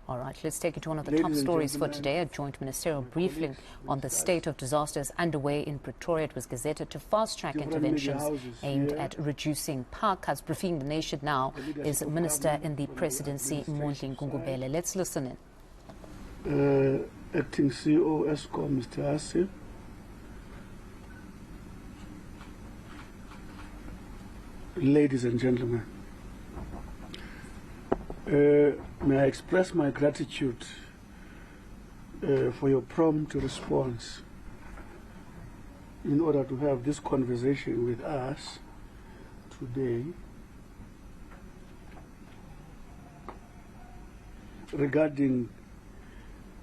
All right, let's take you to one of the top stories for today. A joint ministerial briefing on the state of disasters underway in Pretoria. It was gazetted to fast-track interventions aimed at reducing power cuts. Briefing the nation now is Minister in the Presidency, Mondli Ngungubele. Let's listen in. Acting CEO ESCOM, Mr. Asif. Ladies and gentlemen, may I express my gratitude for your prompt response in order to have this conversation with us today regarding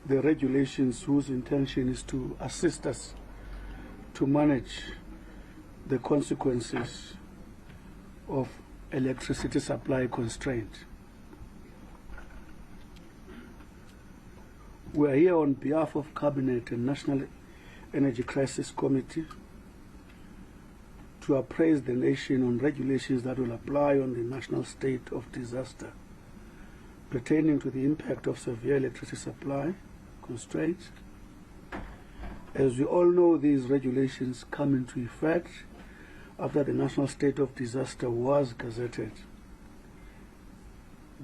the regulations whose intention is to assist us to manage the consequences of electricity supply constraint. We are here on behalf of Cabinet and National Energy Crisis Committee to appraise the nation on regulations that will apply on the national state of disaster pertaining to the impact of severe electricity supply constraints. As we all know, these regulations come into effect after the national state of disaster was gazetted.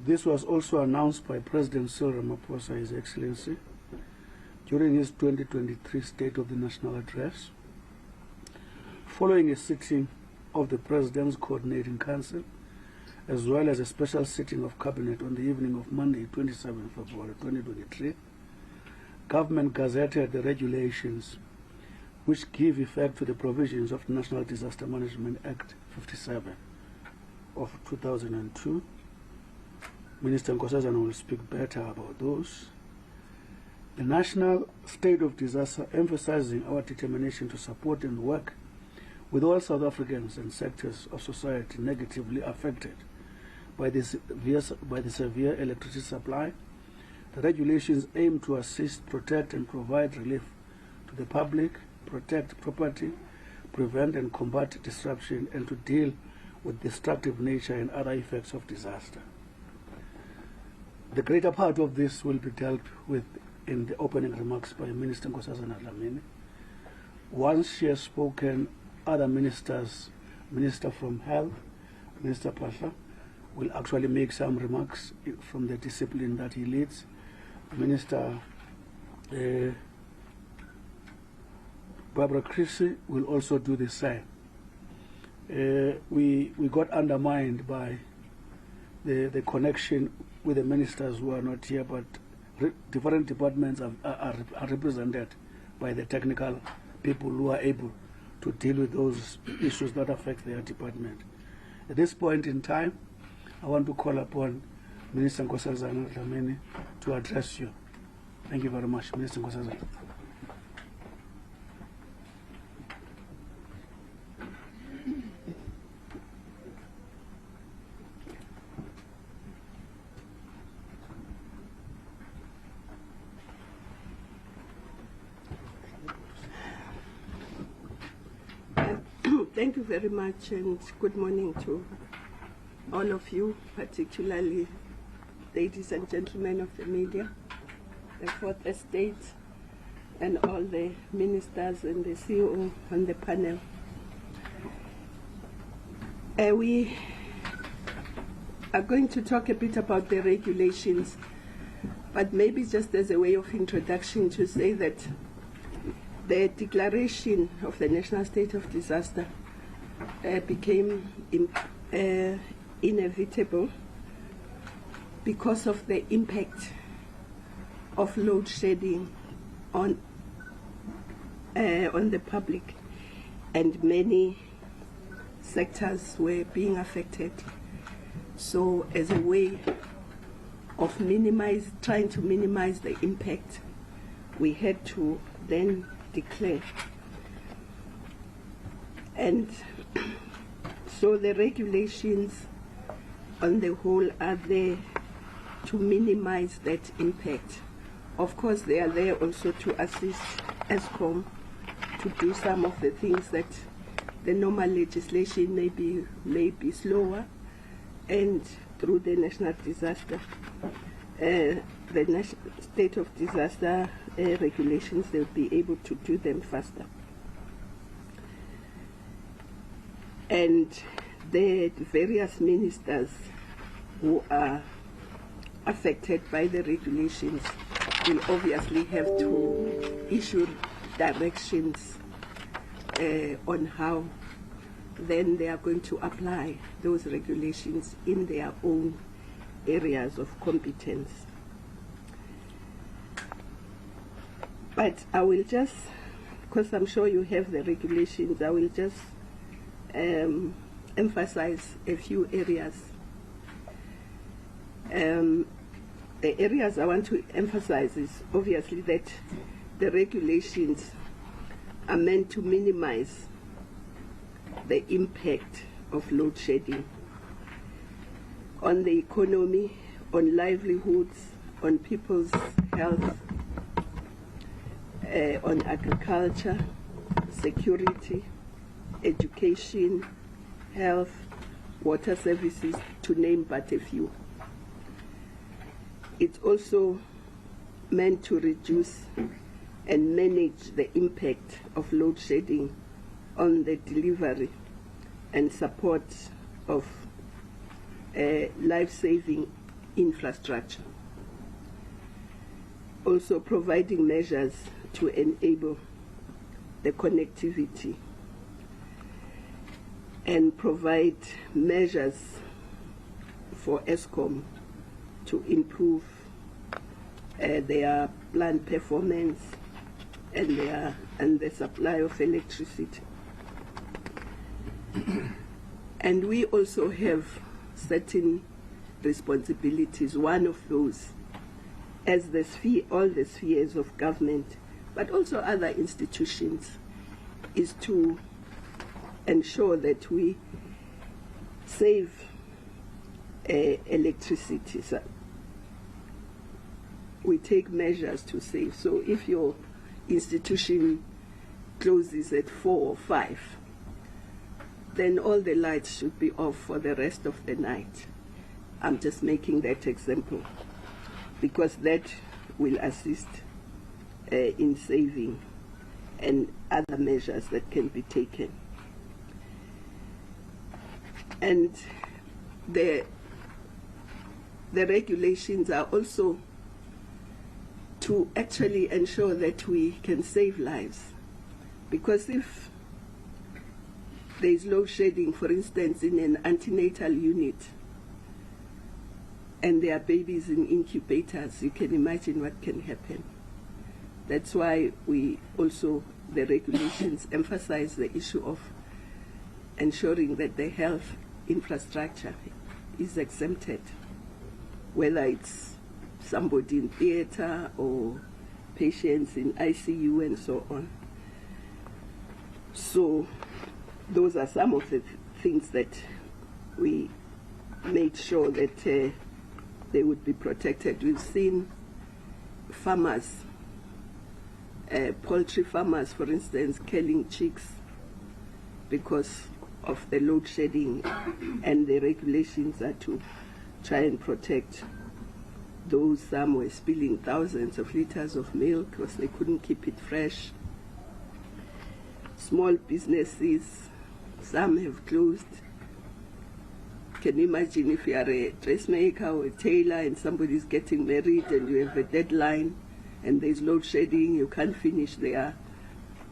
This was also announced by President Cyril Ramaphosa, His Excellency, during his 2023 State of the National Address, following a sitting of the President's Coordinating Council, as well as a special sitting of Cabinet on the evening of Monday, 27 February 2023. Government gazetted the regulations which give effect to the provisions of the National Disaster Management Act 57 of 2002. Minister Nkosazana will speak better about those. The national state of disaster, emphasizing our determination to support and work with all South Africans and sectors of society negatively affected by the severe electricity supply. The regulations aim to assist, protect, and provide relief to the public, protect property, prevent and combat disruption, and to deal with destructive nature and other effects of disaster. The greater part of this will be dealt with in the opening remarks by Minister Nkosazana Dlamini. Once she has spoken, other ministers, Minister from Health, Minister Pasha, will actually make some remarks from the discipline that he leads. Minister Barbara Chrissy will also do the same. We got undermined by the connection with the ministers who are not here, but different departments are represented by the technical people who are able to deal with those issues that affect their department. At this point in time, I want to call upon Minister Nkosazana Dlamini to address you. Thank you very much, Minister Nkosazana. Thank you very much, and good morning to all of you, particularly ladies and gentlemen of the media, the Fourth Estate, and all the ministers and the CEO on the panel. We are going to talk a bit about the regulations, but maybe just as a way of introduction to say that the declaration of the national state of disaster became inevitable because of the impact of load shedding on the public, and many sectors were being affected. So as a way of trying to minimize the impact, we had to then declare. And so the regulations on the whole are there to minimize that impact. Of course, they are there also to assist ESCOM to do some of the things that the normal legislation may be slower, and through the national disaster the state of disaster regulations, they'll be able to do them faster. And the various ministers who are affected by the regulations will obviously have to issue directions on how then they are going to apply those regulations in their own areas of competence. But I will just, because I'm sure you have the regulations, I will just emphasize a few areas. The areas I want to emphasize is obviously that the regulations are meant to minimize the impact of load shedding on the economy, on livelihoods, on people's health, on agriculture, security, education, health, water services, to name but a few. It's also meant to reduce and manage the impact of load shedding on the delivery and support of life-saving infrastructure. Also providing measures to enable the connectivity and provide measures for ESCOM to improve their plant performance and the supply of electricity. And we also have certain responsibilities. One of those, as all the spheres of government, but also other institutions, is to ensure that we save electricity. So we take measures to save. So if your institution closes at 4 or 5, then all the lights should be off for the rest of the night. I'm just making that example because that will assist in saving and other measures that can be taken. And the regulations are also to actually ensure that we can save lives. Because if there is load shedding, for instance, in an antenatal unit, and there are babies in incubators, you can imagine what can happen. That's why we also, the regulations emphasize the issue of ensuring that the health infrastructure is exempted, whether it's somebody in theater or patients in ICU and so on. So those are some of the things that we made sure that they would be protected. We've seen farmers, poultry farmers, for instance, killing chicks because of the load shedding, and the regulations are to try and protect those. Some were spilling thousands of liters of milk because they couldn't keep it fresh. Small businesses, some have closed. Can you imagine if you are a dressmaker or a tailor and somebody's getting married and you have a deadline and there's load shedding, you can't finish their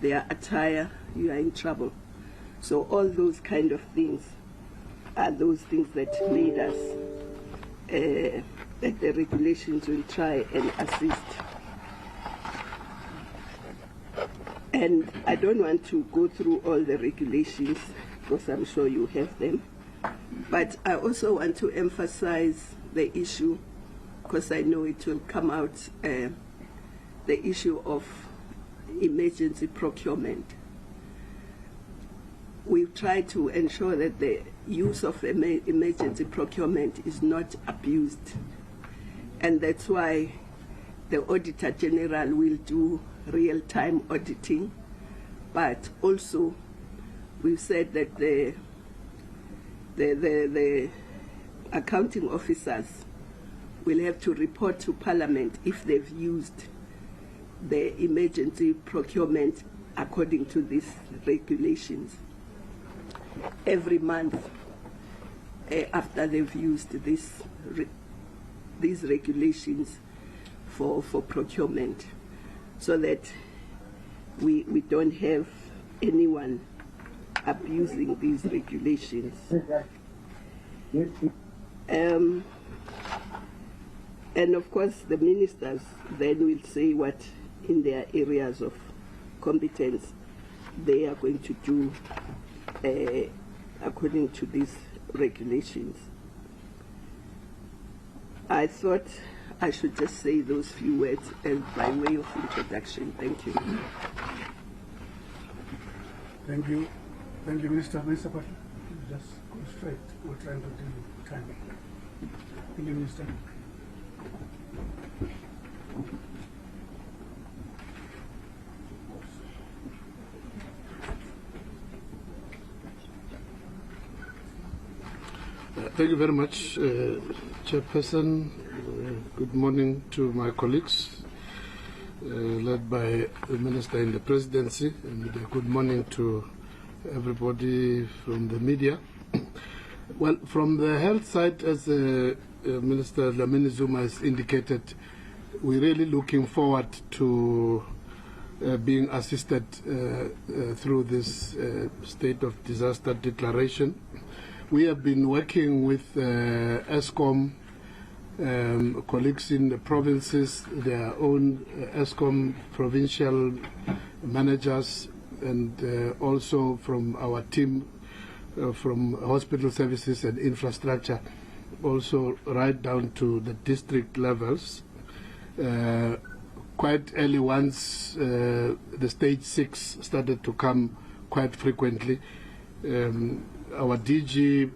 attire, you are in trouble. So all those kind of things are those things that made us, that the regulations will try and assist. And I don't want to go through all the regulations because I'm sure you have them. But I also want to emphasize the issue, because I know it will come out, the issue of emergency procurement. We've tried to ensure that the use of emergency procurement is not abused. And that's why the Auditor General will do real-time auditing. But also, we've said that the accounting officers will have to report to Parliament if they've used the emergency procurement according to these regulations every month after they've used these regulations for procurement, so that we don't have anyone abusing these regulations. And of course the ministers then will say what in their areas of competence they are going to do according to these regulations. I thought I should just say those few words as by way of introduction. Thank you. Thank you. Thank you, Minister. Minister Patel, just go straight. We're trying to deal with time. Thank you, Minister. Thank you very much, Chairperson. Good morning to my colleagues, led by the Minister in the Presidency, and good morning to everybody from the media. Well, from the health side, as Minister Dlamini-Zuma has indicated, we're really looking forward to being assisted through this state of disaster declaration. We have been working with ESCOM colleagues in the provinces, their own ESCOM provincial managers, and also from our team from hospital services and infrastructure, also right down to the district levels. Quite early, once the stage 6 started to come quite frequently, our DG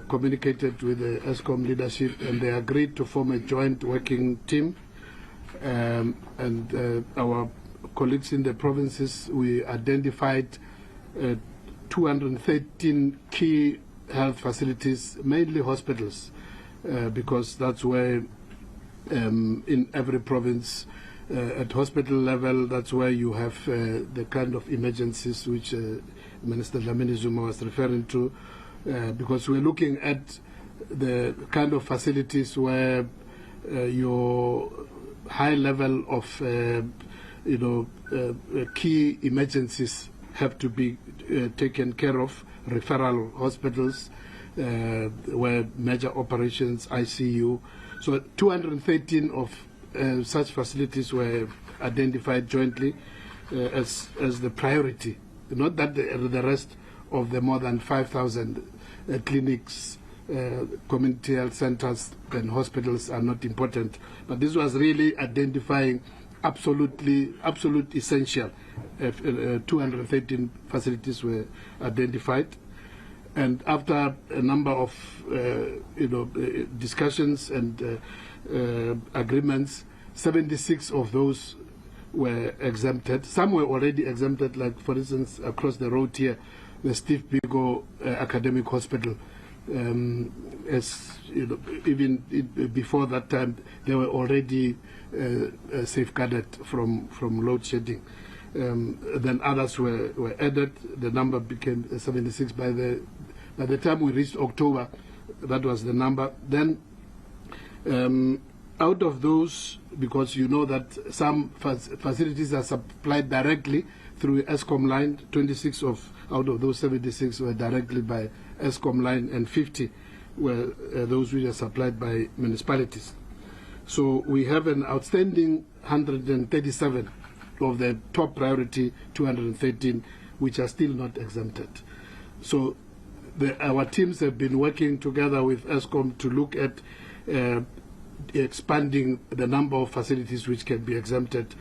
communicated with the ESCOM leadership, and they agreed to form a joint working team. And our colleagues in the provinces, we identified 213 key health facilities, mainly hospitals, because that's where in every province at hospital level, that's where you have the kind of emergencies which Minister Dlamini-Zuma was referring to, because we're looking at the kind of facilities where your high level of key emergencies have to be taken care of, referral hospitals, where major operations, ICU. So 213 of such facilities were identified jointly as the priority. Not that the rest of the more than 5,000 clinics, community health centers and hospitals are not important, but this was really identifying absolute essential. 213 facilities were identified, and after a number of discussions and agreements, 76 of those were exempted. Some were already exempted, like for instance across the road here, the Steve Biko Academic Hospital. As even before that time, they were already safeguarded from load shedding. Then others were added. The number became 76. By the time we reached October, that was the number. Then out of those, because you know that some facilities are supplied directly through ESCOM line, 26 out of those 76 were directly by ESCOM line, and 50 were those which are supplied by municipalities. So we have an outstanding 137 of the top priority 213 which are still not exempted. So our teams have been working together with ESCOM to look at expanding the number of facilities which can be exempted.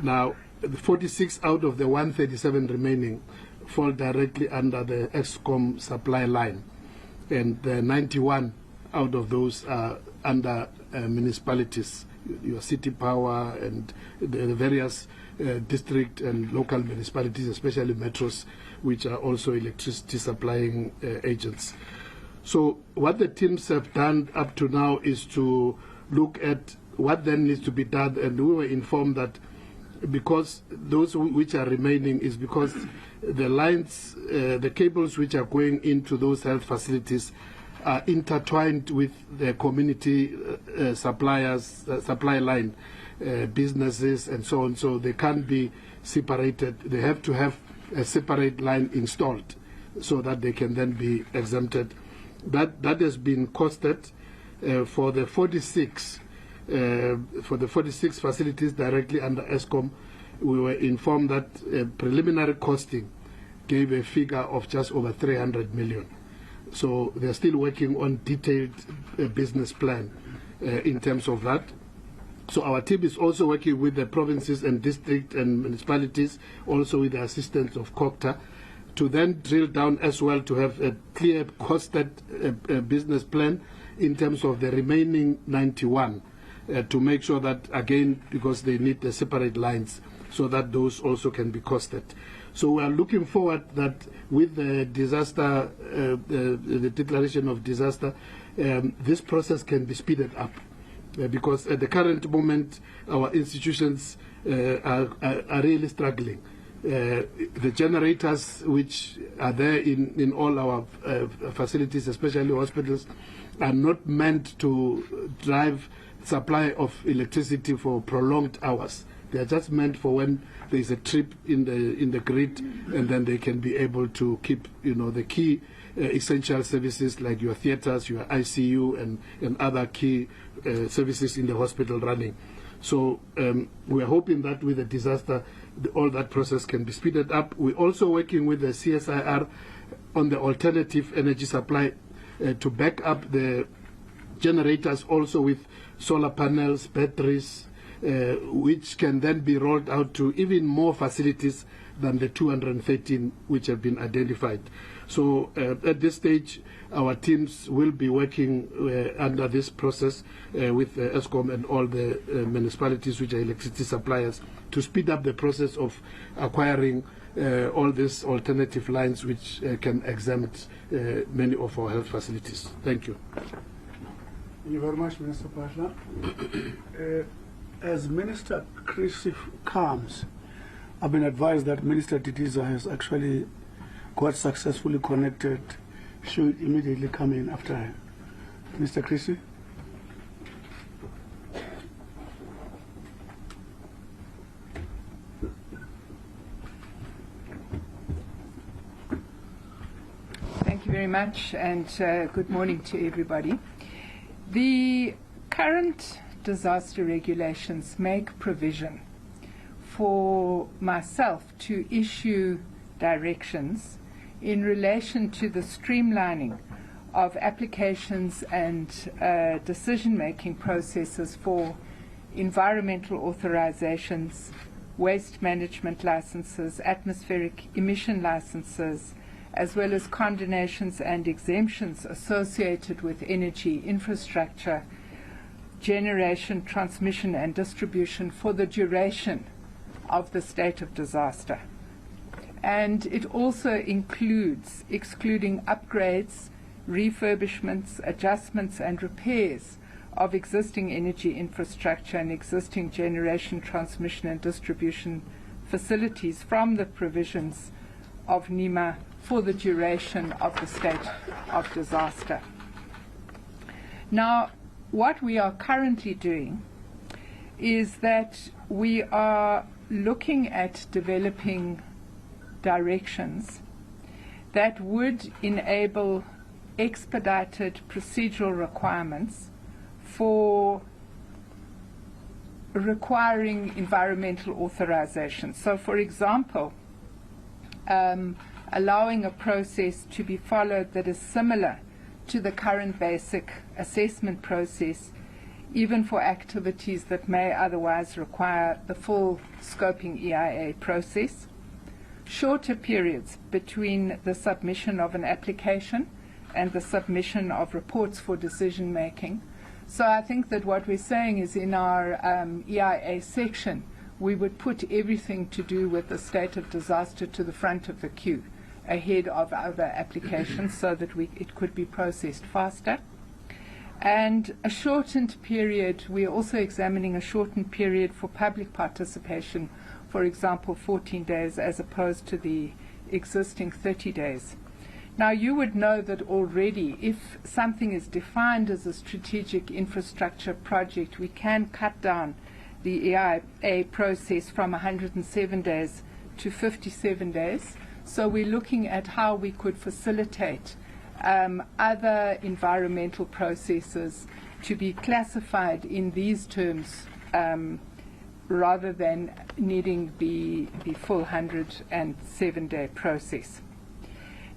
Now, 46 out of the 137 remaining fall directly under the ESCOM supply line, and 91 out of those are under municipalities, your city power and the various district and local municipalities, especially metros, which are also electricity supplying agents. So what the teams have done up to now is to look at what then needs to be done. And we were informed that because those which are remaining is because the lines, the cables which are going into those health facilities are intertwined with the community suppliers, supply line businesses and so on, so they can't be separated. They have to have a separate line installed so that they can then be exempted. That has been costed for the 46 facilities directly under Eskom. We were informed that preliminary costing gave a figure of just over 300 million. So they're still working on detailed business plan in terms of that. So our team is also working with the provinces and districts and municipalities, also with the assistance of COCTA, to then drill down as well to have a clear costed business plan in terms of the remaining 91, to make sure that, again, because they need the separate lines, so that those also can be costed. So we are looking forward that with the disaster, the declaration of disaster, this process can be speeded up. Because at the current moment, our institutions are really struggling. The generators which are there in all our facilities, especially hospitals, are not meant to drive supply of electricity for prolonged hours. They are just meant for when there is a trip in the grid, and then they can be able to keep, the key essential services like your theaters, your ICU, and other key services in the hospital running. So we are hoping that with the disaster, all that process can be speeded up. We're also working with the CSIR on the alternative energy supply to back up the generators, also with solar panels, batteries, which can then be rolled out to even more facilities than the 213 which have been identified. So at this stage, our teams will be working under this process with Eskom and all the municipalities which are electricity suppliers to speed up the process of acquiring all these alternative lines which can exempt many of our health facilities. Thank you. Thank you very much, Minister Pasha. As Minister Chris comes, I've been advised that Minister Titiza has actually got successfully connected. Should immediately come in after her. Mr. Chrissy? Thank you very much, and good morning to everybody. The current disaster regulations make provision for myself to issue directions in relation to the streamlining of applications and decision-making processes for environmental authorizations, waste management licenses, atmospheric emission licenses, as well as condemnations and exemptions associated with energy infrastructure, generation, transmission and distribution for the duration of the state of disaster. And it also includes excluding upgrades, refurbishments, adjustments and repairs of existing energy infrastructure and existing generation, transmission and distribution facilities from the provisions of NEMA for the duration of the state of disaster. Now, what we are currently doing is that we are looking at developing directions that would enable expedited procedural requirements for requiring environmental authorization. So, for example, allowing a process to be followed that is similar to the current basic assessment process, even for activities that may otherwise require the full scoping EIA process. Shorter periods between the submission of an application and the submission of reports for decision making. So I think that what we're saying is in our EIA section, we would put everything to do with the state of disaster to the front of the queue ahead of other applications so that it could be processed faster. And a shortened period, we are also examining a shortened period for public participation, for example, 14 days as opposed to the existing 30 days. Now, you would know that already if something is defined as a strategic infrastructure project, we can cut down the EIA process from 107 days to 57 days. So we're looking at how we could facilitate other environmental processes to be classified in these terms rather than needing the full 107-day process.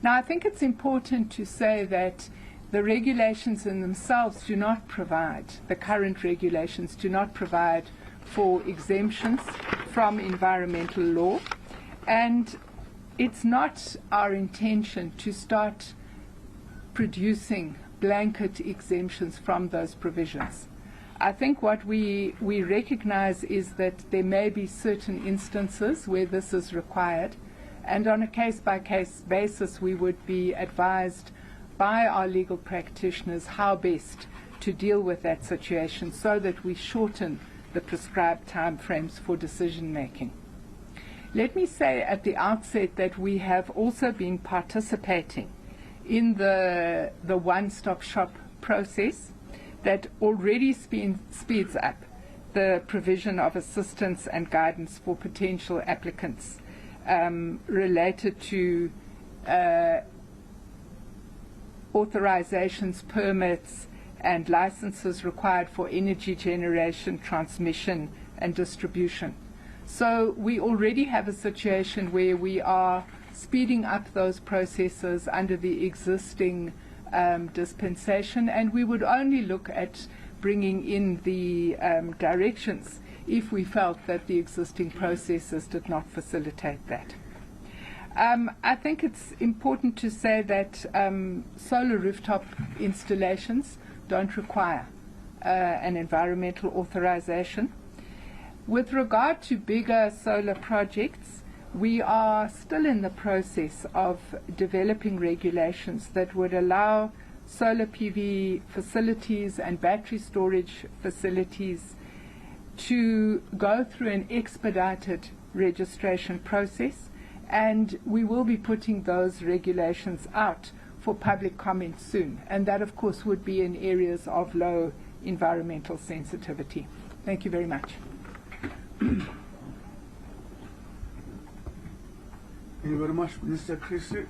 Now, I think it's important to say that the regulations in themselves do not provide, the current regulations do not provide for exemptions from environmental law, and it's not our intention to start producing blanket exemptions from those provisions. I think what we recognize is that there may be certain instances where this is required, and on a case-by-case basis we would be advised by our legal practitioners how best to deal with that situation so that we shorten the prescribed timeframes for decision making. Let me say at the outset that we have also been participating in the one-stop shop process that already speeds up the provision of assistance and guidance for potential applicants related to authorizations, permits, and licenses required for energy generation, transmission, and distribution. So we already have a situation where we are speeding up those processes under the existing dispensation, and we would only look at bringing in the directions if we felt that the existing processes did not facilitate that. I think it's important to say that solar rooftop installations don't require an environmental authorization. With regard to bigger solar projects, we are still in the process of developing regulations that would allow solar PV facilities and battery storage facilities to go through an expedited registration process, and we will be putting those regulations out for public comment soon, and that of course would be in areas of low environmental sensitivity. Thank you very much. Thank you very much, Mr. Chrissy.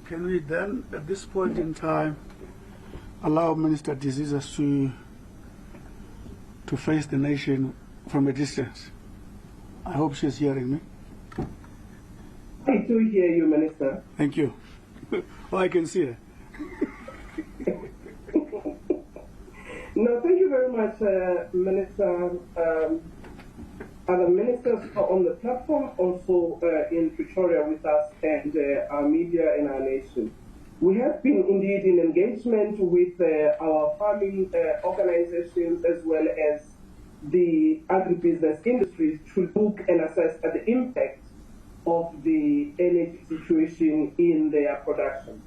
Can we then, at this point in time, allow Minister Diziza to face the nation from a distance? I hope she's hearing me. I do hear you, Minister. Thank you. Oh, I can see her. No, thank you very much, Minister. Other ministers are on the platform, also in Pretoria with us, and our media and our nation. We have been indeed in engagement with our farming organizations as well as the agribusiness industry to look and assess at the impact of the energy situation in their production.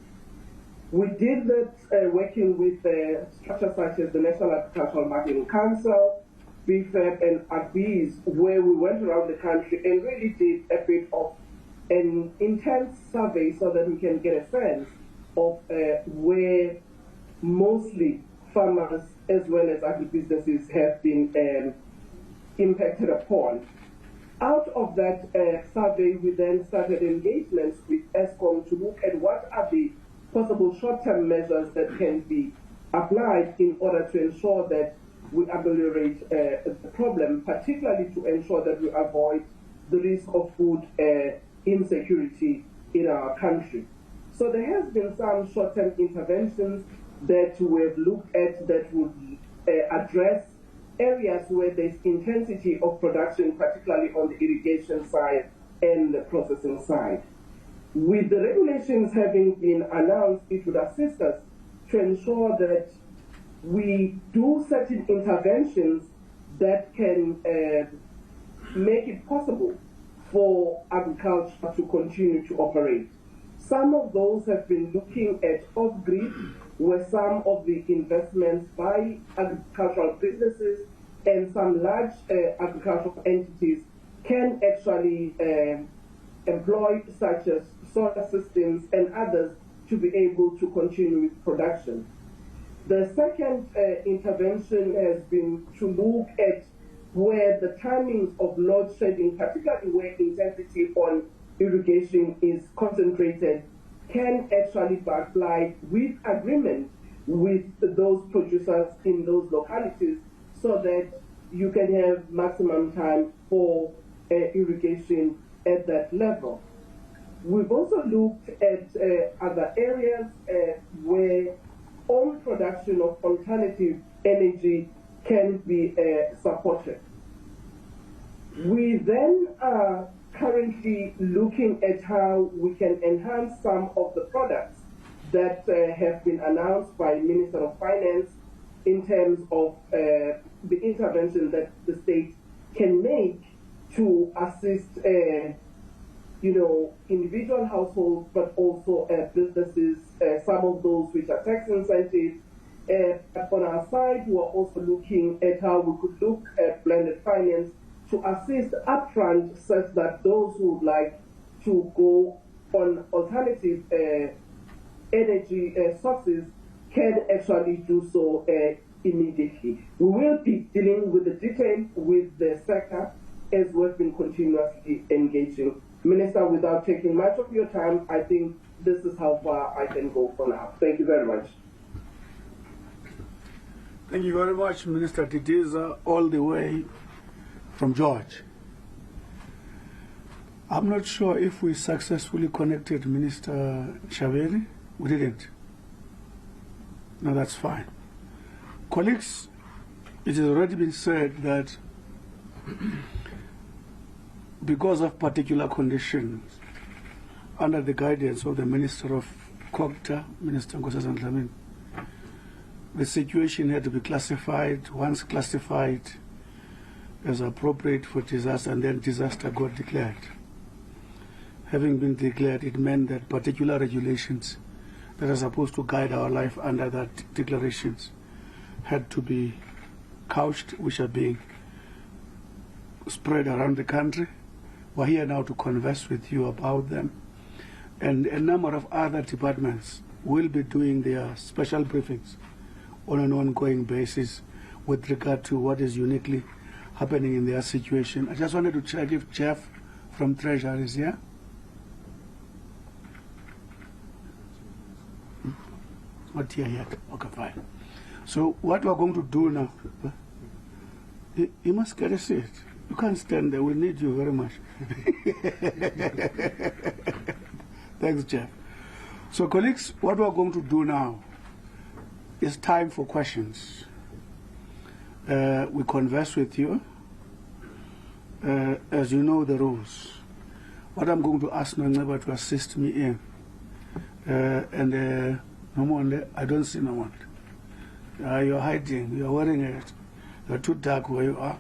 We did that working with structures such as the National Agricultural Marketing Council, BFAP, and AGBIS, where we went around the country and really did a bit of an intense survey so that we can get a sense of where mostly farmers as well as agribusinesses have been impacted upon. Out of that survey, we then started engagements with ESCOM to look at what are the possible short-term measures that can be applied in order to ensure that we ameliorate the problem, particularly to ensure that we avoid the risk of food insecurity in our country. So there has been some short-term interventions that we have looked at that would address areas where there's intensity of production, particularly on the irrigation side and the processing side. With the regulations having been announced, it would assist us to ensure that we do certain interventions that can make it possible for agriculture to continue to operate. Some of those have been looking at off-grid where some of the investments by agricultural businesses and some large agricultural entities can actually employ such as solar systems and others to be able to continue with production. The second intervention has been to look at where the timings of load shedding, particularly where intensity on irrigation is concentrated, can actually be applied with agreement with those producers in those localities so that you can have maximum time for irrigation at that level. We've also looked at other areas where own production of alternative energy can be supported. We then are currently looking at how we can enhance some of the products that have been announced by Minister of Finance in terms of the intervention that the state can make to assist individual households, but also businesses, some of those which are tax incentives. But on our side, we are also looking at how we could look at blended finance to assist upfront such that those who would like to go on alternative energy sources can actually do so immediately. We will be dealing with the detail with the sector as we've been continuously engaging. Minister, without taking much of your time, I think this is how far I can go for now. Thank you very much. Thank you very much, Minister Titiza, all the way from George. I'm not sure if we successfully connected Minister Shaveri. We didn't. No, that's fine. Colleagues, it has already been said that because of particular conditions, under the guidance of the Minister of COGTA, Minister Nkosazana Dlamini, the situation had to be classified. Once classified as appropriate for disaster, and then disaster got declared. Having been declared, it meant that particular regulations that are supposed to guide our life under that declarations had to be couched, which are being spread around the country. We're here now to converse with you about them. And a number of other departments will be doing their special briefings on an ongoing basis with regard to what is uniquely happening in their situation. I just wanted to check if Jeff from Treasury is here. Not here yet. Okay, fine. So what we're going to do now, you must get a seat. You can't stand there. We need you very much. Thanks, Jeff. So, colleagues, what we're going to do now is time for questions. We converse with you. As you know the rules. What I'm going to ask Noneba to assist me in, no one, I don't see no one. You're hiding, you're wearing it, you're too dark where you are.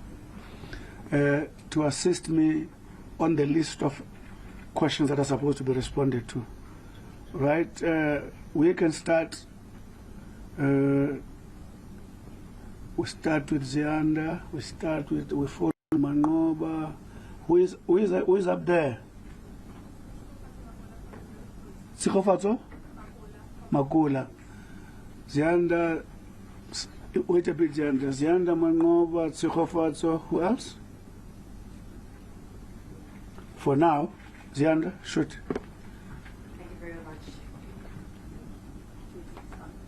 To assist me on the list of questions that are supposed to be responded to. Right? We can start. We start with Zianda. We start with Manoba. Who is up there? Sikhofatso? Makula. Zianda. Wait a bit, Zianda. Zianda, Manoba, Sikhofatso. Who else? For now, Zianda, shoot. Thank you very much.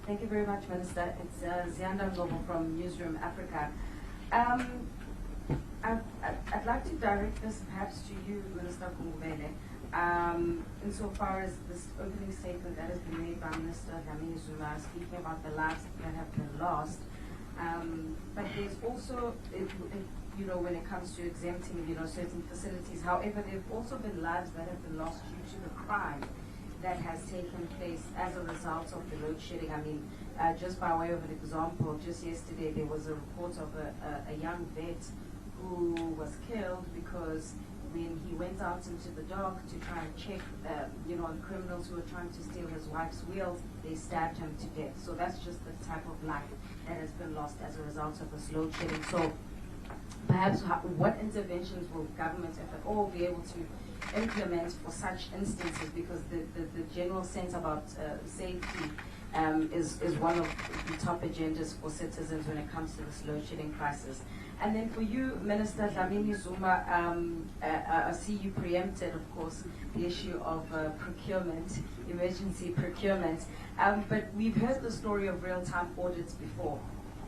Thank you very much, Minister. It's Zianda Global from Newsroom Africa. I'd like to direct this perhaps to you, Minister Kungubele, insofar as this opening statement that has been made by Minister Dlamini-Zuma speaking about the lives that have been lost. But there's also, when it comes to exempting, certain facilities. However, there have also been lives that have been lost due to the crime that has taken place as a result of the load shedding. I mean, just by way of an example, just yesterday there was a report of a young vet who was killed because when he went out into the dark to try and check, on criminals who were trying to steal his wife's wheels, they stabbed him to death. So that's just the type of life that has been lost as a result of this load shedding. So perhaps what interventions will government, if at all, be able to implement for such instances? Because the general sense about safety is one of the top agendas for citizens when it comes to this load shedding crisis. And then for you, Minister Dlamini-Zuma, I see you preempted, of course, the issue of procurement, emergency procurement. But we've heard the story of real-time audits before,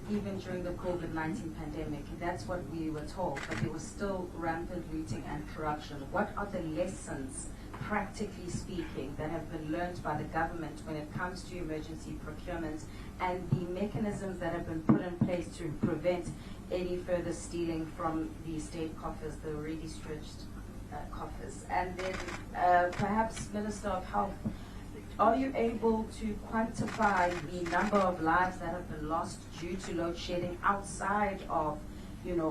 even during the COVID-19 pandemic. That's what we were told, but there was still rampant looting and corruption. What are the lessons, practically speaking, that have been learned by the government when it comes to emergency procurement, and the mechanisms that have been put in place to prevent any further stealing from the state coffers, the already stretched coffers? And then perhaps, Minister of Health, are you able to quantify the number of lives that have been lost due to load shedding outside of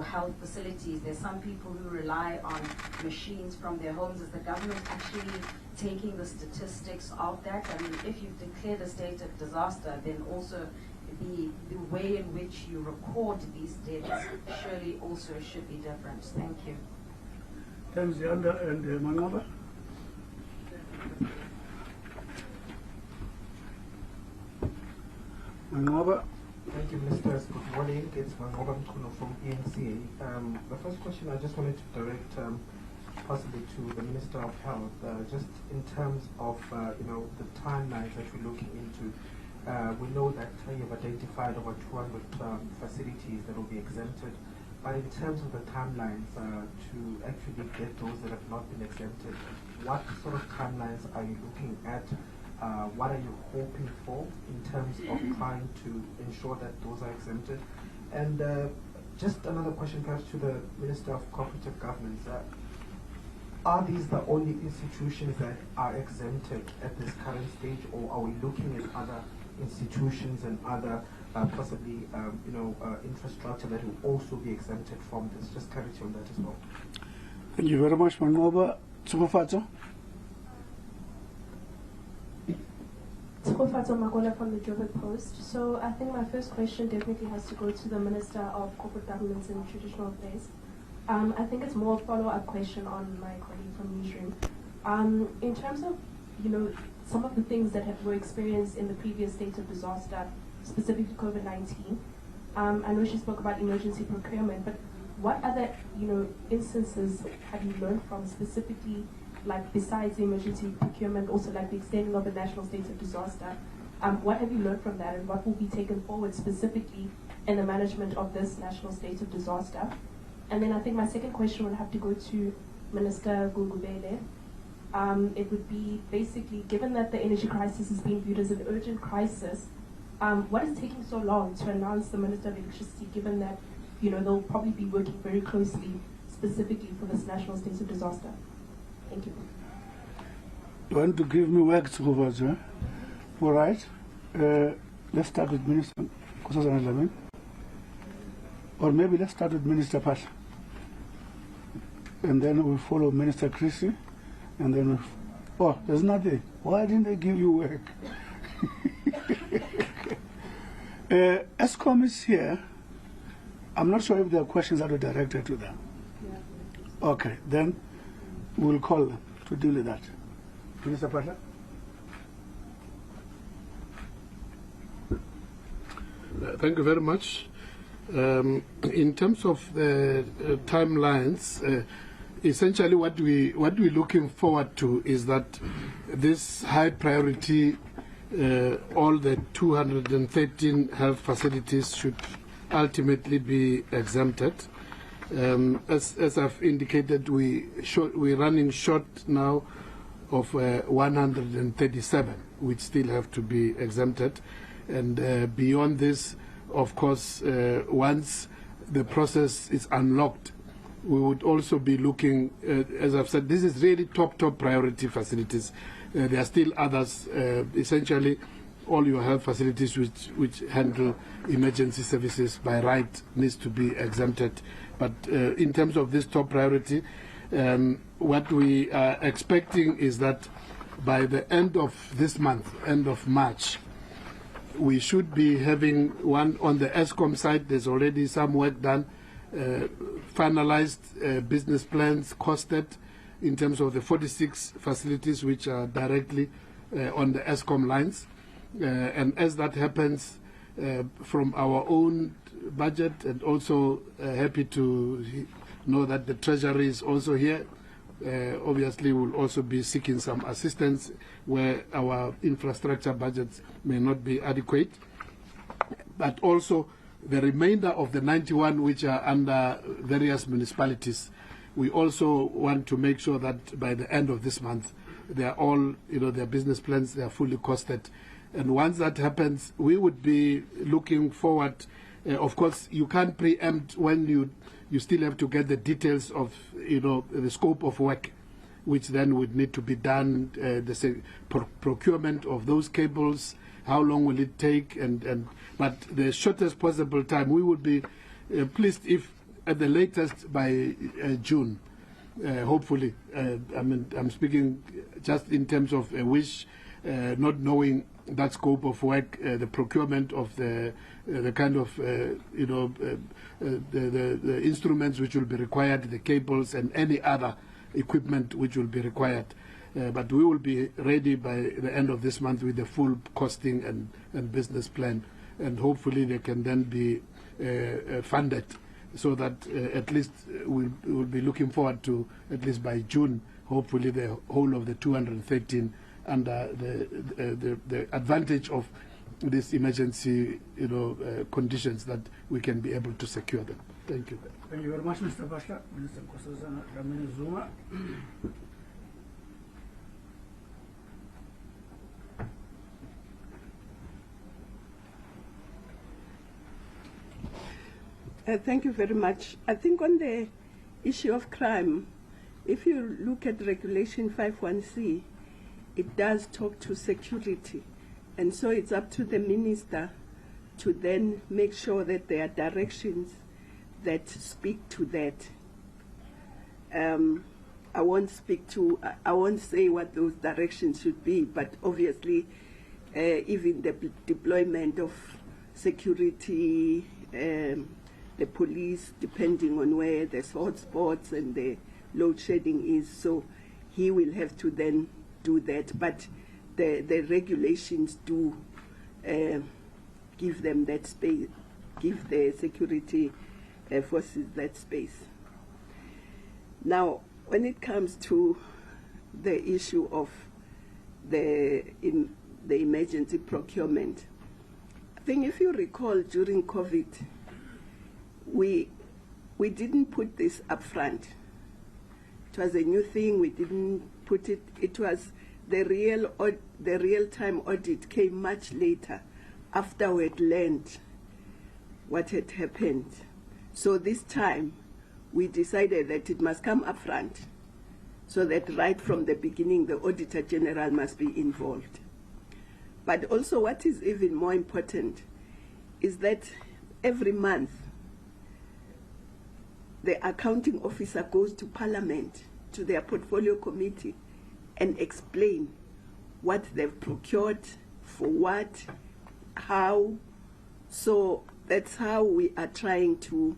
health facilities? There's some people who rely on machines from their homes. Is the government actually taking the statistics of that? I mean, if you've declared a state of disaster, then also the way in which you record these deaths surely also should be different. Thank you. Thanks, Yanda and Mangoba. Mangoba. Thank you, Ministers. Good morning. It's Mangoba Mkuno from ENCA. The first question I just wanted to direct possibly to the Minister of Health, just in terms of the timelines that we're looking into. We know that you've identified over 200 facilities that will be exempted, but in terms of the timelines to actually get those that have not been exempted, what sort of timelines are you looking at? What are you hoping for in terms of trying to ensure that those are exempted? And just another question perhaps to the Minister of Cooperative Governance. Are these the only institutions that are exempted at this current stage, or are we looking at other institutions and other possibly infrastructure that will also be exempted from this? Just clarity on that as well. Thank you very much, Mangoba. Tsukufato. Tsukufato Magola from the Joburg Post. So I think my first question definitely has to go to the Minister of Corporate Governance and Traditional Affairs. I think it's more a follow-up question on my colleague from Newsroom. In terms of, some of the things that were experienced in the previous state of disaster, specifically COVID-19, I know she spoke about emergency procurement, but what other, instances have you learned from specifically, like besides the emergency procurement, also like the extending of the national state of disaster? What have you learned from that, and what will be taken forward specifically in the management of this national state of disaster? And then I think my second question will have to go to Minister Gugubele. It would be basically, given that the energy crisis is being viewed as an urgent crisis, what is taking so long to announce the Minister of Electricity, given that they'll probably be working very closely specifically for this national state of disaster? Thank you. You want to give me work to go over? All right. Let's start with Minister Nkosazana Dlamini. Or maybe let's start with Minister Pasha. And then we follow Minister Chrissy. And then there's nothing. Why didn't they give you work? ESCOM is here. I'm not sure if there are questions that are directed to them. Yeah. Okay, then we'll call them to deal with that. Minister Pasha? Thank you very much. In terms of the timelines, essentially what we're looking forward to is that this high priority, all the 213 health facilities should ultimately be exempted. As I've indicated, we're running short now of 137, which still have to be exempted. And beyond this, of course, once the process is unlocked, we would also be looking, as I've said, this is really top priority facilities. There are still others, essentially all your health facilities which handle emergency services by right needs to be exempted. But in terms of this top priority, What we are expecting is that by the end of this month, end of March, we should be having one on the ESCOM side. There's already some work done, finalized business plans, costed in terms of the 46 facilities which are directly on the ESCOM lines. And as that happens, from our own budget, and also happy to know that the Treasury is also here. Obviously, we'll also be seeking some assistance where our infrastructure budgets may not be adequate. But also the remainder of the 91 which are under various municipalities, we also want to make sure that by the end of this month, they are all, their business plans, they are fully costed. And once that happens, we would be looking forward. Of course, you can't preempt when you still have to get the details of, the scope of work, which then would need to be done, the procurement of those cables, how long will it take, but the shortest possible time. We would be pleased if at the latest by June, hopefully. I'm speaking just in terms of a wish, not knowing that scope of work, the procurement of the kind of the instruments which will be required, the cables and any other equipment which will be required. But we will be ready by the end of this month with the full costing and business plan, and hopefully they can then be funded, so that at least we'll be looking forward to, at least by June, hopefully the whole of the 213 under the advantage of these emergency conditions, that we can be able to secure them. Thank you. Thank you very much, Mr. Basha. Minister Nkosazana Dlamini-Zuma. Thank you very much. I think on the issue of crime, if you look at Regulation 51C, it does talk to security. And so it's up to the minister to then make sure that there are directions that speak to that. I won't say what those directions should be, but obviously even the deployment of security, the police, depending on where the hotspots and the load shedding is. So he will have to then do that. But the regulations do give them that space, give the security forces that space. Now, when it comes to the issue of the emergency procurement, I think if you recall during COVID, we didn't put this up front. It was a new thing. We didn't put it. It was the real-time audit came much later, after we had learned what had happened. So this time, we decided that it must come up front, so that right from the beginning, the Auditor General must be involved. But also, what is even more important is that every month, the accounting officer goes to Parliament, to their portfolio committee, and explain what they've procured, for what, how. So that's how we are trying to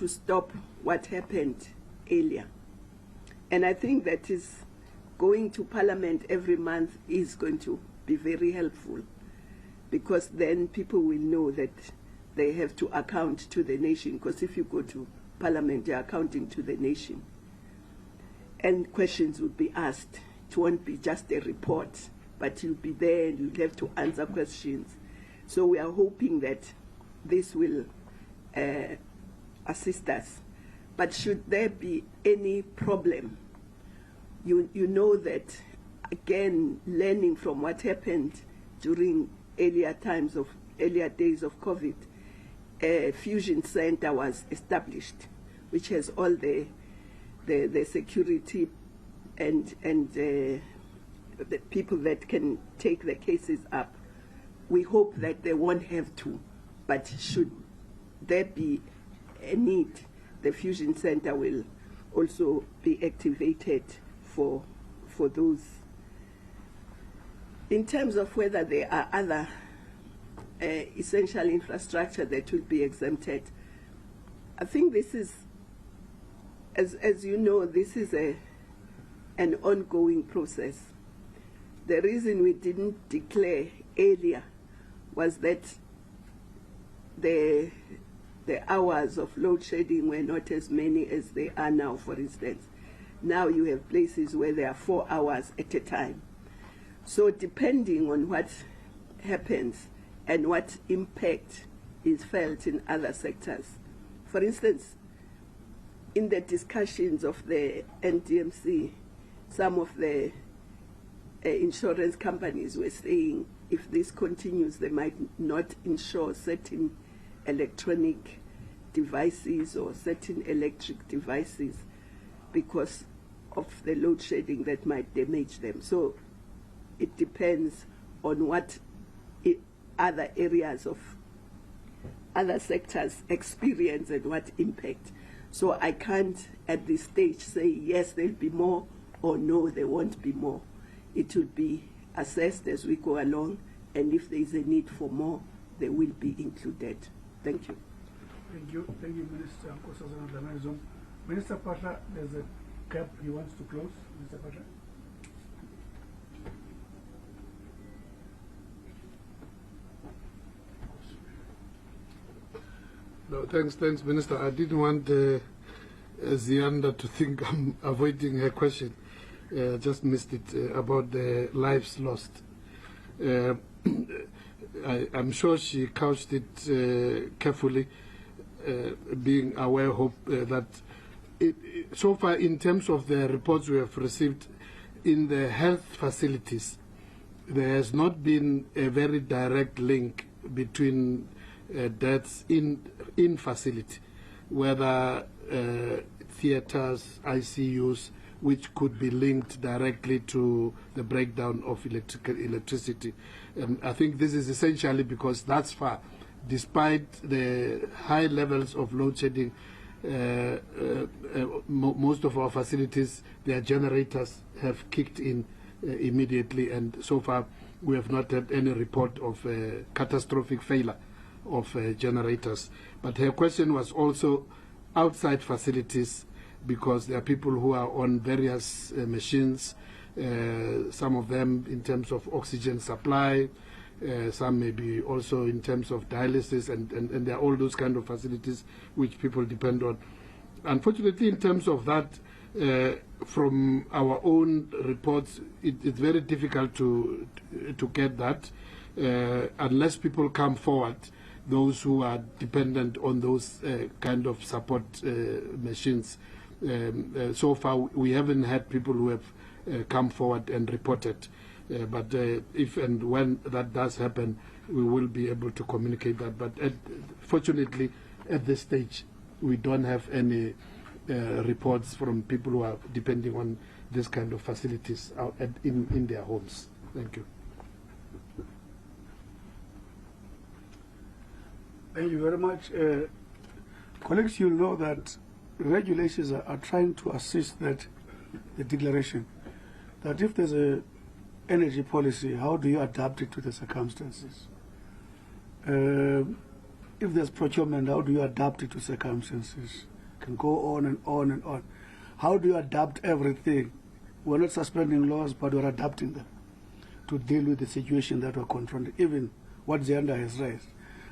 stop what happened earlier. And I think that is going to Parliament every month is going to be very helpful, because then people will know that they have to account to the nation, because if you go to Parliament, you're accounting to the nation. And questions would be asked. It won't be just a report, but you'll be there and you'll have to answer questions. So we are hoping that this will assist us. But should there be any problem, you know that, again, learning from what happened during earlier days of COVID, a fusion center was established, which has all the security and the people that can take the cases up. We hope that they won't have to, but should there be a need, the fusion center will also be activated for those. In terms of whether there are other essential infrastructure that will be exempted, I think this is, as you know, this is an ongoing process. The reason we didn't declare earlier was that the hours of load shedding were not as many as they are now, for instance. Now you have places where there are 4 hours at a time. So depending on what happens and what impact is felt in other sectors. For instance, in the discussions of the NDMC, some of the insurance companies were saying if this continues, they might not insure certain electronic devices or certain electric devices because of the load shedding that might damage them. So it depends on what other areas of other sectors experience and what impact. So I can't at this stage say yes, there'll be more, or no, there won't be more. It will be assessed as we go along, and if there is a need for more, they will be included. Thank you. Thank you, Minister Nkosazana Dlamini-Zuma. Minister Patla, there's a gap he wants to close. Mr. Patla. No, thanks, Minister. I didn't want Zianda to think I'm avoiding her question. Just missed it about the lives lost. I'm sure she couched it carefully, being aware that so far in terms of the reports we have received in the health facilities, there has not been a very direct link between deaths in facility, whether theaters, ICUs, which could be linked directly to the breakdown of electricity. And I think this is essentially because that's far. Despite the high levels of load shedding, most of our facilities, their generators have kicked in immediately, and so far we have not had any report of catastrophic failure of generators. But her question was also outside facilities, because there are people who are on various machines, some of them in terms of oxygen supply, some maybe also in terms of dialysis, and there are all those kind of facilities which people depend on. Unfortunately, in terms of that, from our own reports, it's very difficult to get that unless people come forward, those who are dependent on those kind of support machines. So far, we haven't had people who have come forward and reported. But if and when that does happen, we will be able to communicate that. But fortunately, at this stage, we don't have any reports from people who are depending on this kind of facilities out in their homes. Thank you. Thank you very much. Colleagues, you'll know that regulations are trying to assist the declaration that if there's a energy policy, how do you adapt it to the circumstances? If there's procurement, how do you adapt it to circumstances? Can go on and on and on. How do you adapt everything? We're not suspending laws, but we're adapting them to deal with the situation that we're confronted, even what Zianda has raised.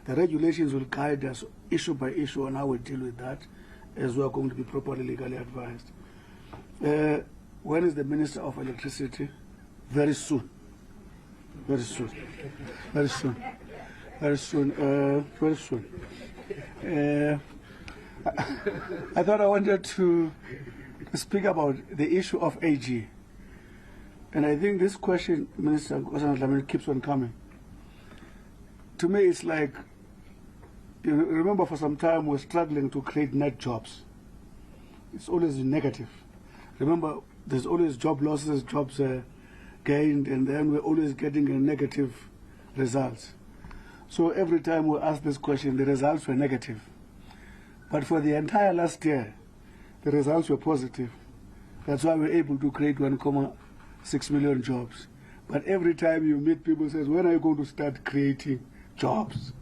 The regulations will guide us issue by issue on how we deal with that, as we are going to be properly legally advised. When is the Minister of Electricity? Very soon. Very soon. Very soon. Very soon. Very soon. I thought I wanted to speak about the issue of AG. And I think this question, Minister Nkosazana Dlamini, keeps on coming. To me, it's like, you know, remember for some time we're struggling to create net jobs. It's always negative. Remember, there's always job losses, jobs gained, and then we're always getting a negative results. So every time we ask this question, the results were negative. But for the entire last year, the results were positive. That's why we're able to create 1.6 million jobs. But every time you meet people, says, when are you going to start creating jobs?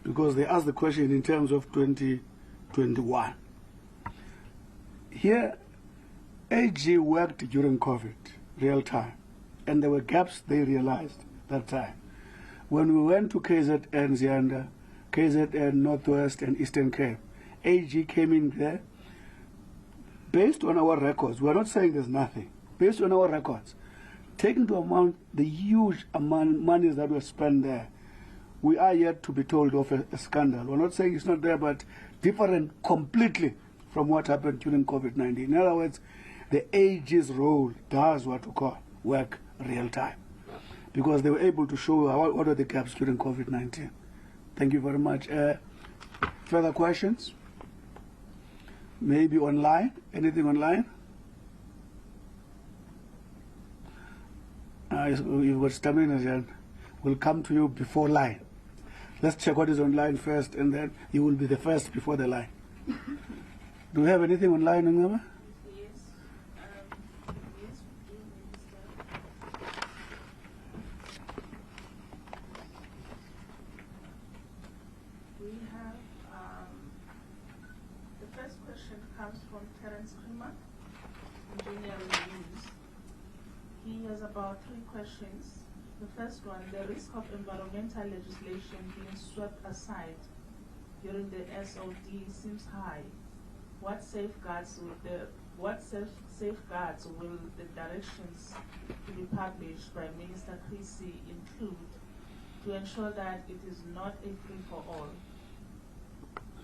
Because they ask the question in terms of 2021. Here, AG worked during COVID, real time, and there were gaps they realized that time. When we went to KZN, Zianda, KZN, Northwest, and Eastern Cape, AG came in there. Based on our records, we're not saying there's nothing. Based on our records, taking into account the huge amount of money that were spent there, we are yet to be told of a scandal. We're not saying it's not there, but different completely from what happened during COVID-19. In other words, the AG's role does what we call work real time, because they were able to show what are the gaps during COVID-19. Thank you very much. Further questions? Maybe online? Anything online? You've got stamina, then we'll come to you before line. Let's check what is online first, and then you will be the first before the line. Do we have anything online, Ngama? Yes. Yes, we do, Minister. We have the first question comes from Terence Creamer, Engineering News. He has about 3 questions. The first one, the risk of environmental legislation being swept aside during the SOD seems high. What safeguards will the directions to be published by Minister Chrissy include to ensure that it is not a free-for-all?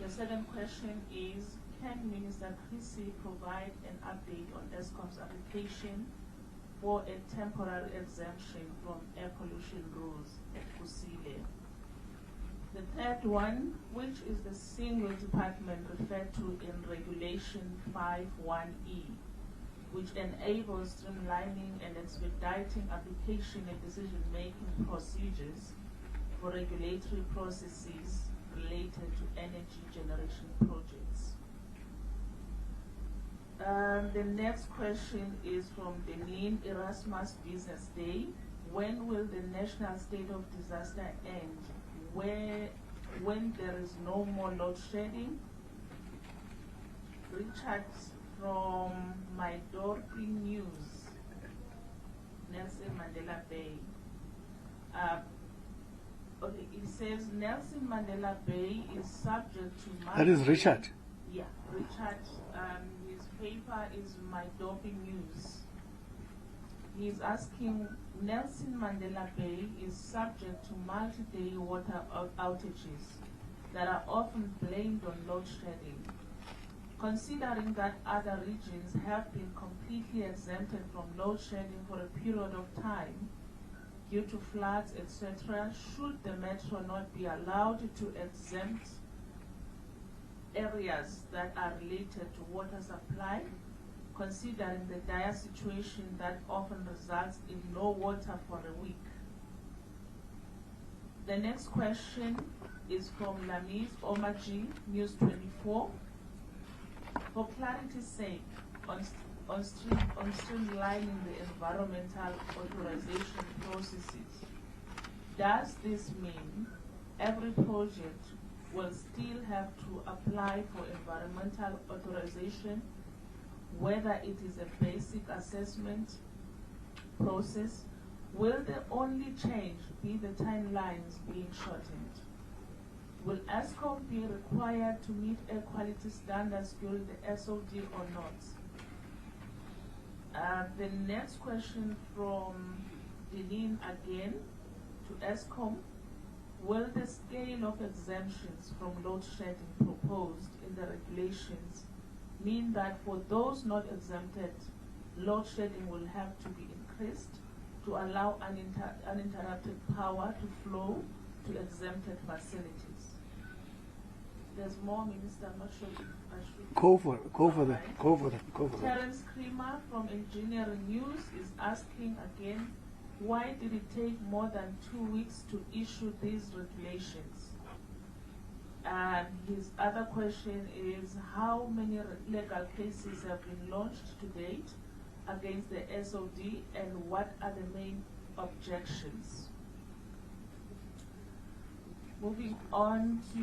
The second question is, can Minister Chrissy provide an update on ESCOM's application for a temporary exemption from air pollution rules at Kusile? The third one, which is the single department referred to in Regulation 5.1e, which enables streamlining and expediting application and decision-making procedures for regulatory processes related to energy generation projects. The next question is from Deneen Erasmus Business Day. When will the national state of disaster end? When there is no more load shedding? Richard from Maidorpi News, Nelson Mandela Bay. Okay, it says Nelson Mandela Bay is subject to... That is Richard? Yeah, Richard. His paper is Maidorpi News. He's asking, Nelson Mandela Bay is subject to multi-day water outages that are often blamed on load shedding. Considering that other regions have been completely exempted from load shedding for a period of time due to floods, etc., should the Metro not be allowed to exempt areas that are related to water supply, considering the dire situation that often results in no water for a week? The next question is from Lamis Omaji, News 24. For clarity's sake, on streamlining the environmental authorization processes, does this mean every project will still have to apply for environmental authorization, whether it is a basic assessment process? Will the only change be the timelines being shortened? Will ESCOM be required to meet air quality standards during the SOD or not? The next question from Deneen again to ESCOM. Will the scale of exemptions from load shedding proposed in the regulations mean that for those not exempted, load shedding will have to be increased to allow uninterrupted power to flow to exempted facilities? There's more, Minister. I'm not sure if I should. Go for that. Terence Creamer from Engineering News is asking again, why did it take more than 2 weeks to issue these regulations? And his other question is, how many legal cases have been launched to date against the SOD, and what are the main objections? Moving on to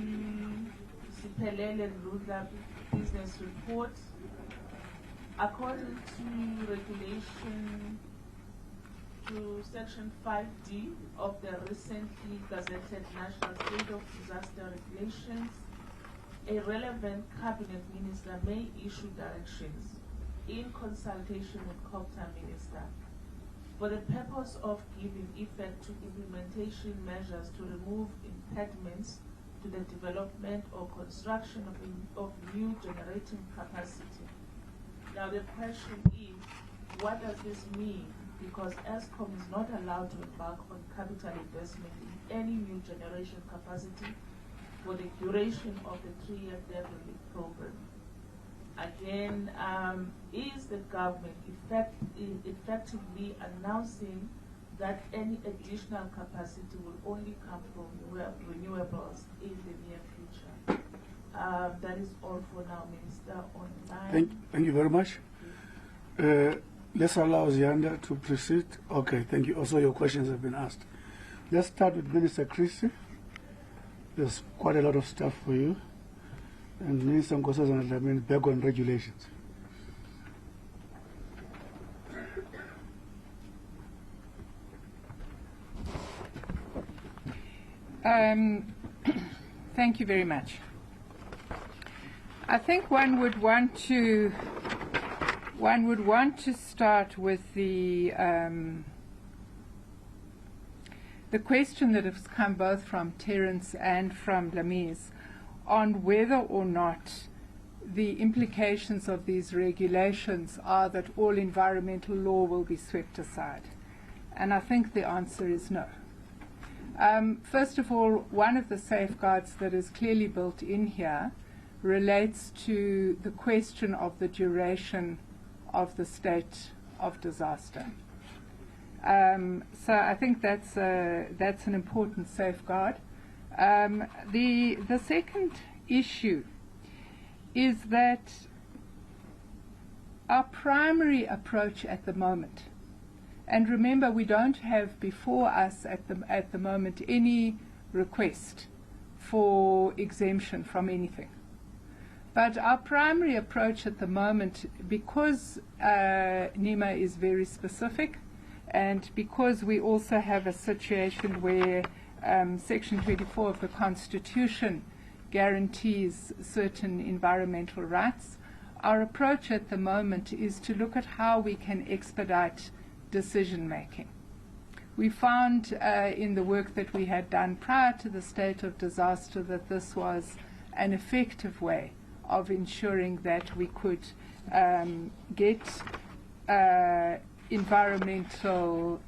Siphelele Rudla business report. According to regulation to section 5D of the recently gazetted National State of Disaster Regulations, a relevant cabinet minister may issue directions in consultation with COPTA minister for the purpose of giving effect to implementation measures to remove impediments to the development or construction of new generating capacity. Now the question is, what does this mean? Because ESCOM is not allowed to embark on capital investment in any new generation capacity for the duration of the 3-year debt relief program. Again, is the government effectively announcing that any additional capacity will only come from renewables in the near future? That is all for now, Minister. Online. Thank you very much. Let's allow Zianda to proceed. Okay, thank you. Also, your questions have been asked. Let's start with Minister Christie. There's quite a lot of stuff for you. And Minister Nkosazana Dlamini, back on regulations. Thank you very much. I think one would want to start with the question that has come both from Terence and from Lamise on whether or not the implications of these regulations are that all environmental law will be swept aside. And I think the answer is no. First of all, one of the safeguards that is clearly built in here relates to the question of the duration of the state of disaster. So I think that's an important safeguard. The second issue is that our primary approach at the moment, and remember we don't have before us at the moment any request for exemption from anything. But our primary approach at the moment, because NEMA is very specific, and because we also have a situation where Section 24 of the Constitution guarantees certain environmental rights, our approach at the moment is to look at how we can expedite decision making. We found in the work that we had done prior to the state of disaster that this was an effective way of ensuring that we could get environmental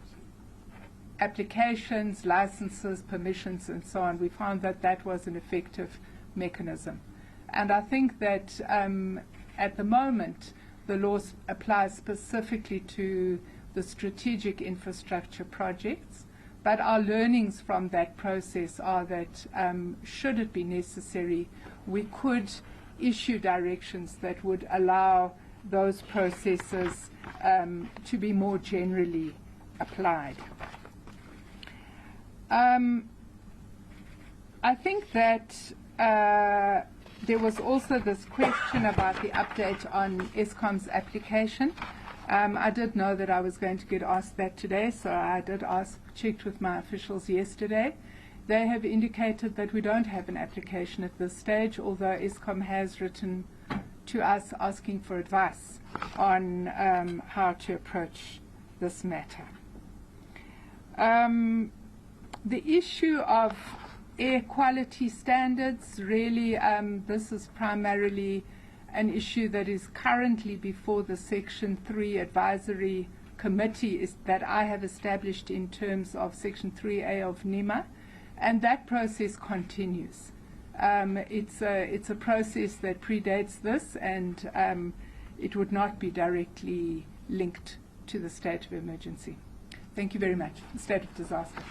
applications, licenses, permissions, and so on. We found that that was an effective mechanism. And I think that at the moment, the law applies specifically to the strategic infrastructure projects, but our learnings from that process are that should it be necessary, we could issue directions that would allow those processes to be more generally applied. I think that there was also this question about the update on ESCOM's application. I did know that I was going to get asked that today, so I did checked with my officials yesterday. They have indicated that we don't have an application at this stage, although ESCOM has written to us asking for advice on how to approach this matter. The issue of air quality standards, really this is primarily an issue that is currently before the Section 3 Advisory Committee that I have established in terms of Section 3A of NEMA, and that process continues. It's a process that predates this, and it would not be directly linked to the state of emergency. Thank you very much. State of disaster.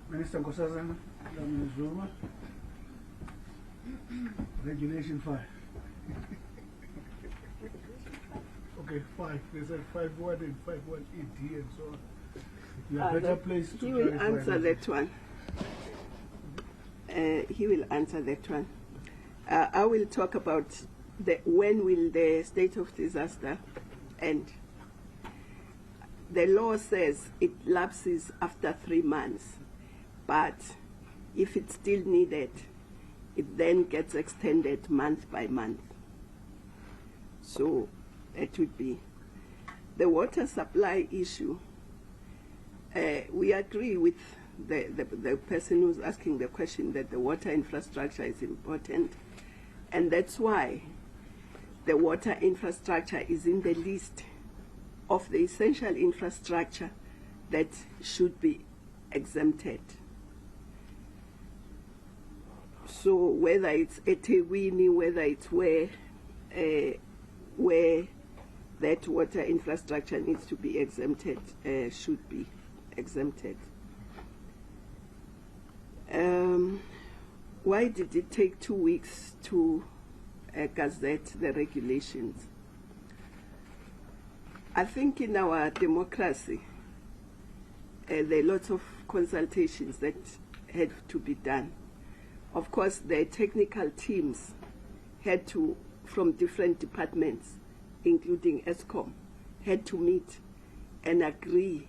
Minister Nkosazana. Dlamini-Zuma. Regulation 5. Okay, 5. They said 5.1 and 5.1 and so on. You are better placed to he will clarify answer that one. He will answer that one. I will talk about when will the state of disaster end. The law says it lapses after 3 months, but if it's still needed, it then gets extended month by month. So it would be the water supply issue. We agree with the person who's asking the question that the water infrastructure is important, and that's why the water infrastructure is in the list of the essential infrastructure that should be exempted. So whether it's eThekwini, whether it's where that water infrastructure needs to be exempted, should be exempted. Why did it take 2 weeks to gazette the regulations? I think in our democracy, there are lots of consultations that had to be done. Of course, the technical teams had to, from different departments, including ESCOM, had to meet and agree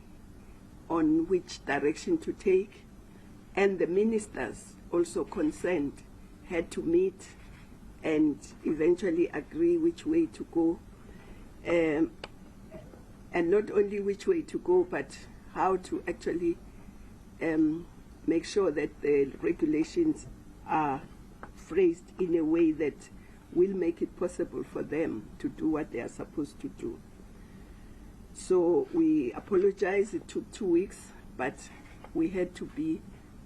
on which direction to take, and the ministers also concerned had to meet and eventually agree which way to go, and not only which way to go, but how to actually make sure that the regulations are phrased in a way that will make it possible for them to do what they are supposed to do. So we apologize, it took 2 weeks, but we had to be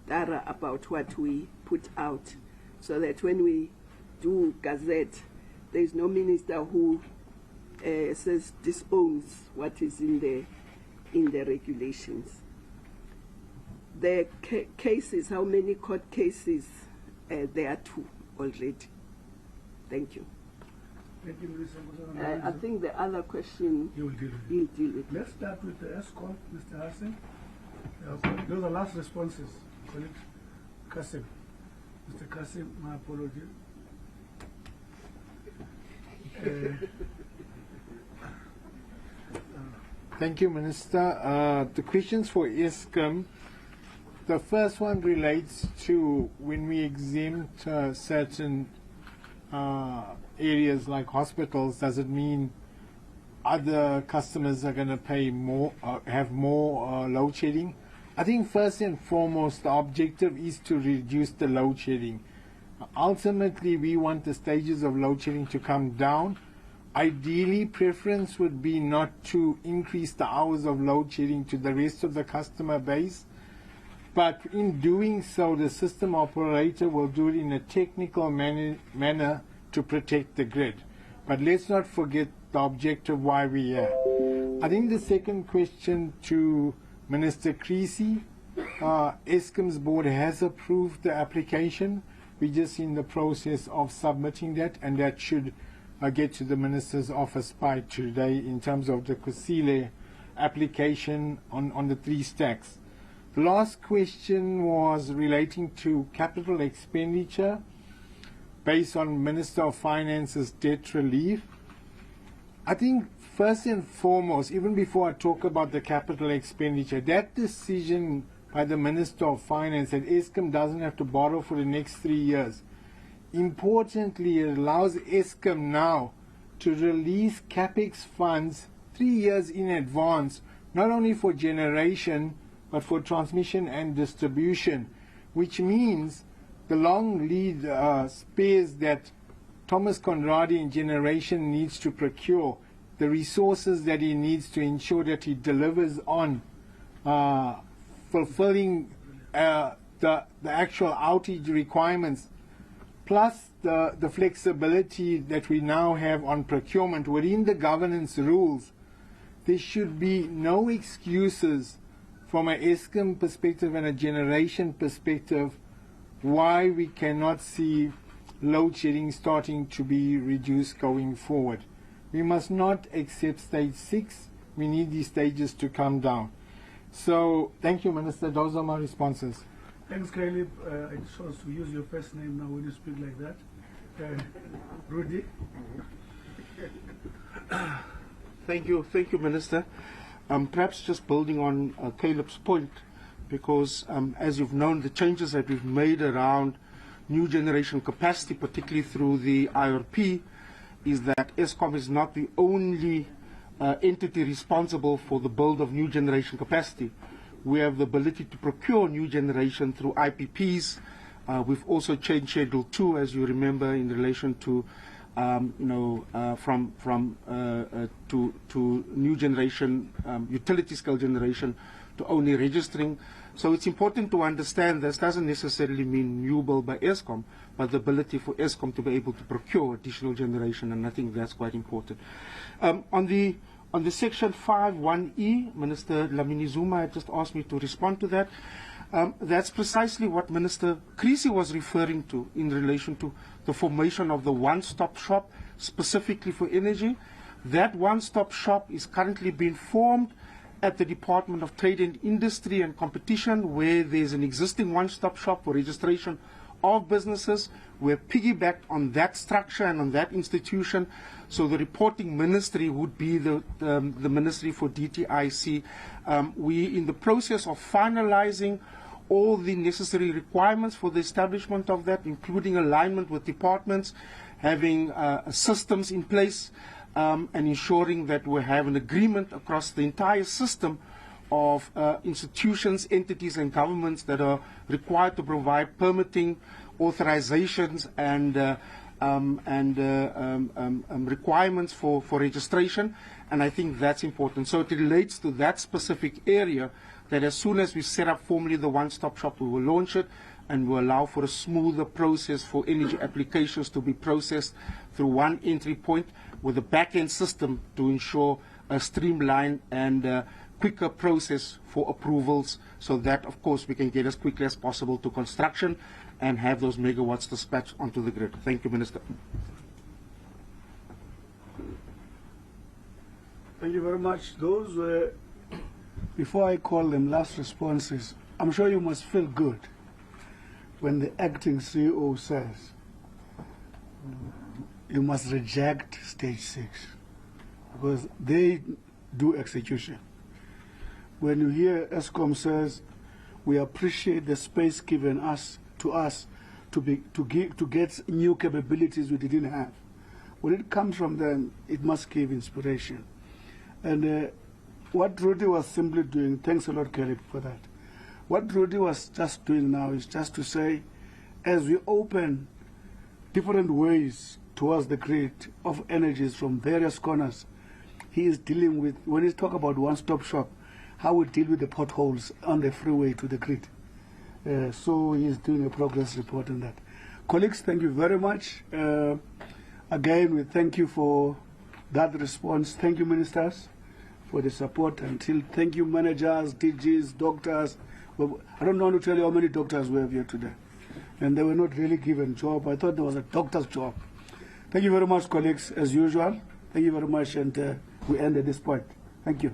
thorough about what we put out, so that when we do gazette, there is no minister who says disowns what is in the regulations. The cases, how many court cases? There are 2 already. Thank you. Thank you, Minister. I think the other question He will deal with he'll deal with. Let's start with the ESCOM, Mr. Hassan. Those are last responses. Colleague Kasim. Mr. Kasim, my apology. Thank you, Minister. The questions for ESCOM. The first one relates to when we exempt certain areas like hospitals, does it mean other customers are going to pay more, have more load shedding? I think first and foremost, the objective is to reduce the load shedding. Ultimately, we want the stages of load shedding to come down. Ideally, preference would be not to increase the hours of load shedding to the rest of the customer base. But in doing so, the system operator will do it in a technical manner to protect the grid. But let's not forget the objective why we are here. I think the second question to Minister Creasy, ESCOM's board has approved the application. We're just in the process of submitting that, and that should get to the Minister's office by today in terms of the Kusile application on the 3 stacks. The last question was relating to capital expenditure based on Minister of Finance's debt relief. I think first and foremost, even before I talk about the capital expenditure, that decision by the Minister of Finance that ESCOM doesn't have to borrow for the next 3 years. Importantly, it allows ESCOM now to release CapEx funds 3 years in advance, not only for generation, but for transmission and distribution, which means the long lead spares that Thomas Conradi in generation needs to procure, the resources that he needs to ensure that he delivers on fulfilling the actual outage requirements, plus the flexibility that we now have on procurement within the governance rules. There should be no excuses from an ESCOM perspective and a generation perspective why we cannot see load shedding starting to be reduced going forward. We must not accept stage 6. We need these stages to come down. So thank you, Minister. Those are my responses. Thanks, Caleb. I chose to use your first name now when you speak like that. Rudy? Thank you, Minister. Perhaps just building on Caleb's point, because as you've known, the changes that we've made around new generation capacity, particularly through the IRP, is that Eskom is not the only entity responsible for the build of new generation capacity. We have the ability to procure new generation through IPPs. We've also changed Schedule 2, as you remember, in relation to to new generation, utility scale generation, to only registering. So it's important to understand this doesn't necessarily mean new build by Eskom, but the ability for Eskom to be able to procure additional generation, and I think that's quite important. On the Section 5(1)(e), Minister Dlamini-Zuma had just asked me to respond to that. That's precisely what Minister Creasy was referring to in relation to the formation of the one-stop shop specifically for energy. That one-stop shop is currently being formed at the Department of Trade and Industry and Competition, where there's an existing one-stop shop for registration of businesses. We're piggybacked on that structure and on that institution. So the reporting ministry would be the Ministry for DTIC. We're in the process of finalizing all the necessary requirements for the establishment of that, including alignment with departments, having systems in place, and ensuring that we have an agreement across the entire system of institutions, entities and governments that are required to provide permitting, authorizations and requirements for registration. And I think that's important. So it relates to that specific area, that as soon as we set up formally the one-stop shop, we will launch it, and will allow for a smoother process for energy applications to be processed through one entry point with a back-end system to ensure a streamlined and quicker process for approvals, so that, of course, we can get as quickly as possible to construction and have those megawatts dispatched onto the grid. Thank you, Minister. Thank you very much. Those were, before I call them last responses, I'm sure you must feel good when the acting CEO says you must reject stage 6, because they do execution. When you hear Eskom says, we appreciate the space given to us to get new capabilities we didn't have. When it comes from them, it must give inspiration. And what Rudy was simply doing, thanks a lot, Caleb, for that. What Rudy was just doing now is just to say, as we open different ways towards the grid of energies from various corners, he is dealing with, when he talks about one-stop shop, how we deal with the potholes on the freeway to the grid. So he is doing a progress report on that. Colleagues, thank you very much. Again, we thank you for that response. Thank you, ministers, for the support. Thank you, managers, DGs, doctors. I don't want to tell you how many doctors we have here today. And they were not really given job. I thought there was a doctor's job. Thank you very much, colleagues, as usual. Thank you very much, and we end at this point. Thank you.